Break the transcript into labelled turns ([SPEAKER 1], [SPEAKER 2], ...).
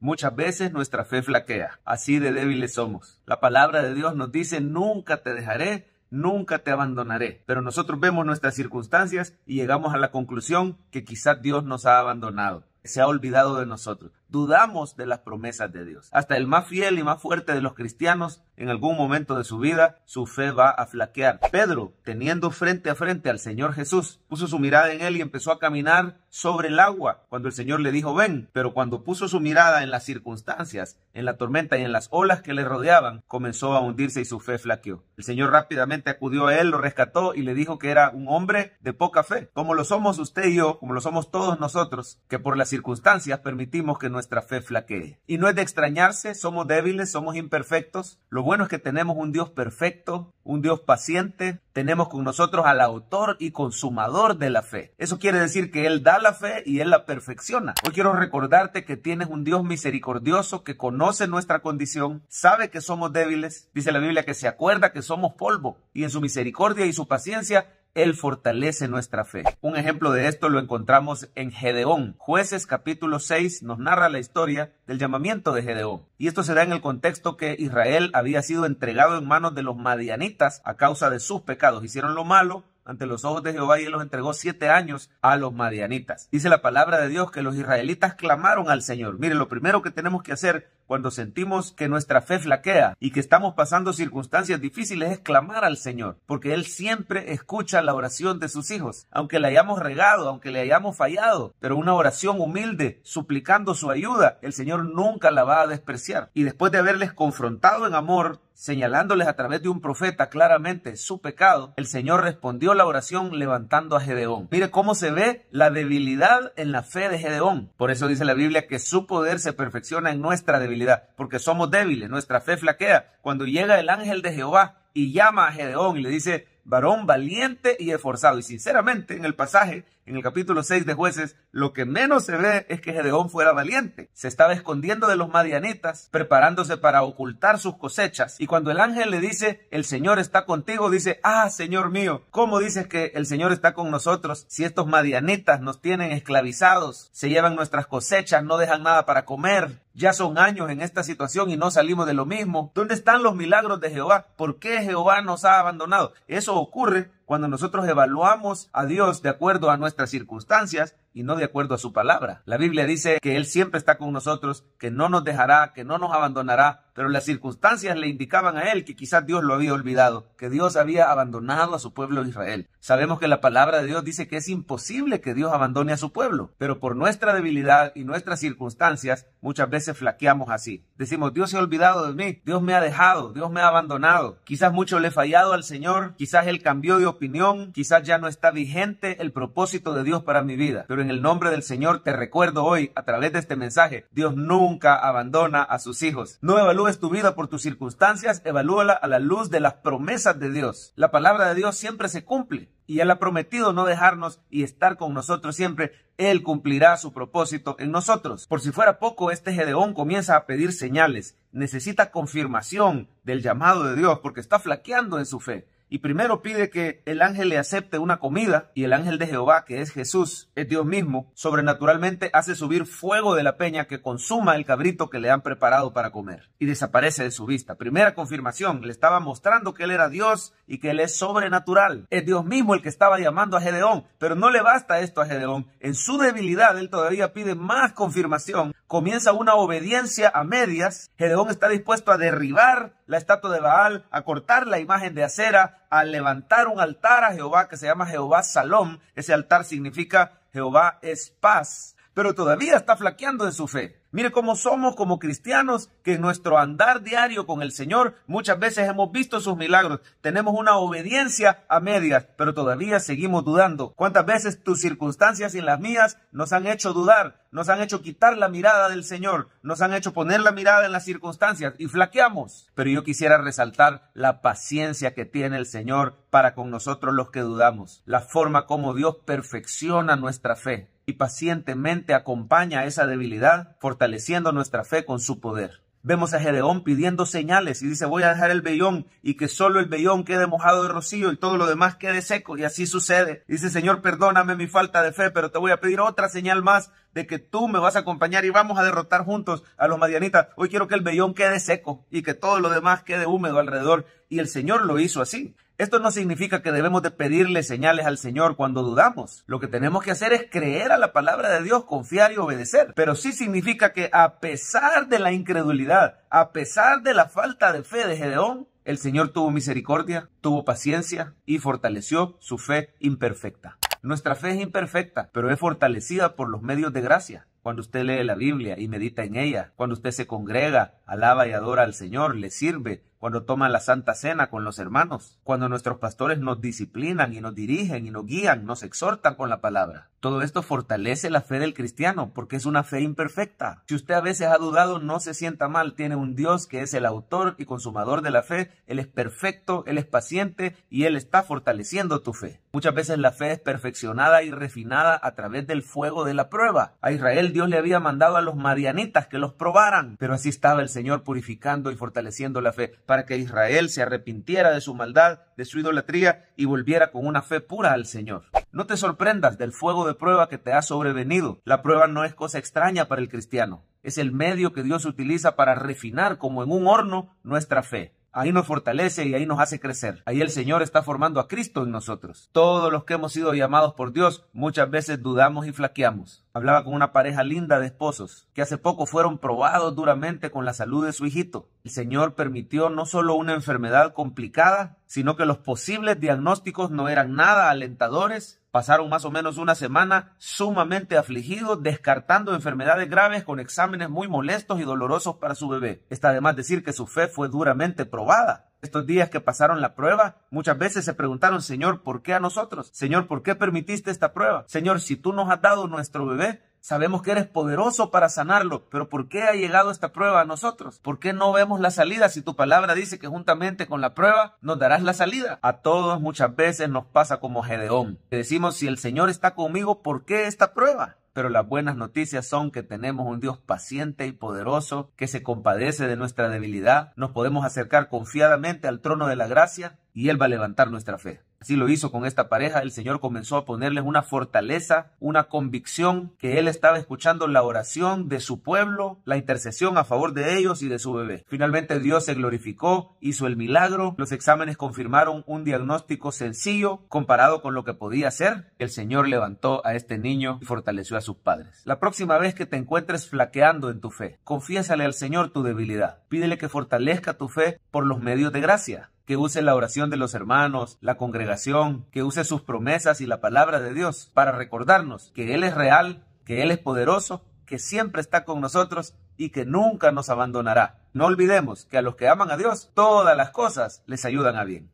[SPEAKER 1] Muchas veces nuestra fe flaquea, así de débiles somos. La palabra de Dios nos dice, nunca te dejaré, nunca te abandonaré. Pero nosotros vemos nuestras circunstancias y llegamos a la conclusión que quizás Dios nos ha abandonado, se ha olvidado de nosotros. Dudamos de las promesas de Dios. Hasta el más fiel y más fuerte de los cristianos, en algún momento de su vida, su fe va a flaquear. Pedro, teniendo frente a frente al Señor Jesús, puso su mirada en él y empezó a caminar sobre el agua cuando el Señor le dijo, ven. Pero cuando puso su mirada en las circunstancias, en la tormenta y en las olas que le rodeaban, comenzó a hundirse y su fe flaqueó. El Señor rápidamente acudió a él, lo rescató y le dijo que era un hombre de poca fe, como lo somos usted y yo, como lo somos todos nosotros, que por las circunstancias permitimos que nuestra fe flaquee. Y no es de extrañarse, somos débiles, somos imperfectos. Lo bueno es que tenemos un Dios perfecto, un Dios paciente. Tenemos con nosotros al autor y consumador de la fe. Eso quiere decir que Él da la fe y Él la perfecciona. Hoy quiero recordarte que tienes un Dios misericordioso que conoce nuestra condición, sabe que somos débiles. Dice la Biblia que se acuerda que somos polvo y en su misericordia y su paciencia Él fortalece nuestra fe. Un ejemplo de esto lo encontramos en Gedeón. Jueces capítulo 6 nos narra la historia del llamamiento de Gedeón. Y esto se da en el contexto que Israel había sido entregado en manos de los madianitas a causa de sus pecados. Hicieron lo malo ante los ojos de Jehová y Él los entregó 7 años a los madianitas. Dice la palabra de Dios que los israelitas clamaron al Señor. Mire, lo primero que tenemos que hacer cuando sentimos que nuestra fe flaquea y que estamos pasando circunstancias difíciles es clamar al Señor, porque Él siempre escucha la oración de sus hijos, aunque le hayamos regado, aunque le hayamos fallado, pero una oración humilde, suplicando su ayuda, el Señor nunca la va a despreciar. Y después de haberles confrontado en amor, señalándoles a través de un profeta claramente su pecado, el Señor respondió la oración levantando a Gedeón. Mire cómo se ve la debilidad en la fe de Gedeón. Por eso dice la Biblia que su poder se perfecciona en nuestra debilidad, porque somos débiles, nuestra fe flaquea. Cuando llega el ángel de Jehová y llama a Gedeón y le dice, varón valiente y esforzado. Y sinceramente, en el pasaje, en el capítulo 6 de Jueces, lo que menos se ve es que Gedeón fuera valiente. Se estaba escondiendo de los madianitas, preparándose para ocultar sus cosechas. Y cuando el ángel le dice, el Señor está contigo, dice, ah, Señor mío, ¿cómo dices que el Señor está con nosotros si estos madianitas nos tienen esclavizados, se llevan nuestras cosechas, no dejan nada para comer? Ya son años en esta situación y no salimos de lo mismo. ¿Dónde están los milagros de Jehová? ¿Por qué Jehová nos ha abandonado? Eso ocurre cuando nosotros evaluamos a Dios de acuerdo a nuestras circunstancias y no de acuerdo a su palabra. La Biblia dice que Él siempre está con nosotros, que no nos dejará, que no nos abandonará, pero las circunstancias le indicaban a Él que quizás Dios lo había olvidado, que Dios había abandonado a su pueblo de Israel. Sabemos que la palabra de Dios dice que es imposible que Dios abandone a su pueblo, pero por nuestra debilidad y nuestras circunstancias muchas veces flaqueamos así. Decimos, Dios se ha olvidado de mí, Dios me ha dejado, Dios me ha abandonado. Quizás mucho le he fallado al Señor, quizás Él cambió de opinión, quizás ya no está vigente el propósito de Dios para mi vida. Pero en el nombre del Señor te recuerdo hoy, a través de este mensaje, Dios nunca abandona a sus hijos. No evalúes tu vida por tus circunstancias, evalúala a la luz de las promesas de Dios. La palabra de Dios siempre se cumple. Y Él ha prometido no dejarnos y estar con nosotros siempre. Él cumplirá su propósito en nosotros. Por si fuera poco, este Gedeón comienza a pedir señales. Necesita confirmación del llamado de Dios porque está flaqueando en su fe. Y primero pide que el ángel le acepte una comida y el ángel de Jehová, que es Jesús, es Dios mismo, sobrenaturalmente hace subir fuego de la peña que consuma el cabrito que le han preparado para comer y desaparece de su vista. Primera confirmación, le estaba mostrando que Él era Dios y que Él es sobrenatural. Es Dios mismo el que estaba llamando a Gedeón, pero no le basta esto a Gedeón. En su debilidad, él todavía pide más confirmación. Comienza una obediencia a medias. Gedeón está dispuesto a derribar la estatua de Baal, a cortar la imagen de acera, a levantar un altar a Jehová que se llama Jehová Salom. Ese altar significa Jehová es paz, pero todavía está flaqueando en su fe. Mire cómo somos como cristianos, que en nuestro andar diario con el Señor muchas veces hemos visto sus milagros. Tenemos una obediencia a medias, pero todavía seguimos dudando. ¿Cuántas veces tus circunstancias y las mías nos han hecho dudar? Nos han hecho quitar la mirada del Señor, nos han hecho poner la mirada en las circunstancias y flaqueamos. Pero yo quisiera resaltar la paciencia que tiene el Señor para con nosotros los que dudamos. La forma como Dios perfecciona nuestra fe y pacientemente acompaña esa debilidad, fortaleciendo nuestra fe con su poder. Vemos a Gedeón pidiendo señales y dice, voy a dejar el vellón y que solo el vellón quede mojado de rocío y todo lo demás quede seco. Y así sucede. Dice, Señor, perdóname mi falta de fe, pero te voy a pedir otra señal más. de que tú me vas a acompañar y vamos a derrotar juntos a los madianitas. Hoy quiero que el vellón quede seco y que todo lo demás quede húmedo alrededor. Y el Señor lo hizo así. Esto no significa que debemos de pedirle señales al Señor cuando dudamos. Lo que tenemos que hacer es creer a la palabra de Dios, confiar y obedecer. Pero sí significa que a pesar de la incredulidad, a pesar de la falta de fe de Gedeón, el Señor tuvo misericordia, tuvo paciencia y fortaleció su fe imperfecta. Nuestra fe es imperfecta, pero es fortalecida por los medios de gracia. Cuando usted lee la Biblia y medita en ella, cuando usted se congrega, alaba y adora al Señor, le sirve, cuando toma la Santa Cena con los hermanos, cuando nuestros pastores nos disciplinan y nos dirigen y nos guían, nos exhortan con la palabra. Todo esto fortalece la fe del cristiano porque es una fe imperfecta. Si usted a veces ha dudado, no se sienta mal. Tiene un Dios que es el autor y consumador de la fe. Él es perfecto, Él es paciente y Él está fortaleciendo tu fe. Muchas veces la fe es perfeccionada y refinada a través del fuego de la prueba. A Israel Dios le había mandado a los madianitas que los probaran, pero así estaba el Señor purificando y fortaleciendo la fe para que Israel se arrepintiera de su maldad, de su idolatría y volviera con una fe pura al Señor. No te sorprendas del fuego de prueba que te ha sobrevenido. La prueba no es cosa extraña para el cristiano. Es el medio que Dios utiliza para refinar como en un horno nuestra fe. Ahí nos fortalece y ahí nos hace crecer. Ahí el Señor está formando a Cristo en nosotros. Todos los que hemos sido llamados por Dios muchas veces dudamos y flaqueamos. Hablaba con una pareja linda de esposos que hace poco fueron probados duramente con la salud de su hijito. El Señor permitió no solo una enfermedad complicada, sino que los posibles diagnósticos no eran nada alentadores. Pasaron más o menos una semana sumamente afligidos, descartando enfermedades graves con exámenes muy molestos y dolorosos para su bebé. Está de más decir que su fe fue duramente probada. Estos días que pasaron la prueba, muchas veces se preguntaron, Señor, ¿por qué a nosotros? Señor, ¿por qué permitiste esta prueba? Señor, si tú nos has dado nuestro bebé, sabemos que eres poderoso para sanarlo, pero ¿por qué ha llegado esta prueba a nosotros? ¿Por qué no vemos la salida si tu palabra dice que juntamente con la prueba nos darás la salida? A todos muchas veces nos pasa como Gedeón. Que decimos, si el Señor está conmigo, ¿por qué esta prueba? Pero las buenas noticias son que tenemos un Dios paciente y poderoso que se compadece de nuestra debilidad. Nos podemos acercar confiadamente al trono de la gracia y Él va a levantar nuestra fe. Así lo hizo con esta pareja. El Señor comenzó a ponerles una fortaleza, una convicción que Él estaba escuchando la oración de su pueblo, la intercesión a favor de ellos y de su bebé. Finalmente Dios se glorificó, hizo el milagro. Los exámenes confirmaron un diagnóstico sencillo comparado con lo que podía ser. El Señor levantó a este niño y fortaleció a sus padres. La próxima vez que te encuentres flaqueando en tu fe, confiésale al Señor tu debilidad. Pídele que fortalezca tu fe por los medios de gracia. Que use la oración de los hermanos, la congregación, que use sus promesas y la palabra de Dios para recordarnos que Él es real, que Él es poderoso, que siempre está con nosotros y que nunca nos abandonará. No olvidemos que a los que aman a Dios, todas las cosas les ayudan a bien.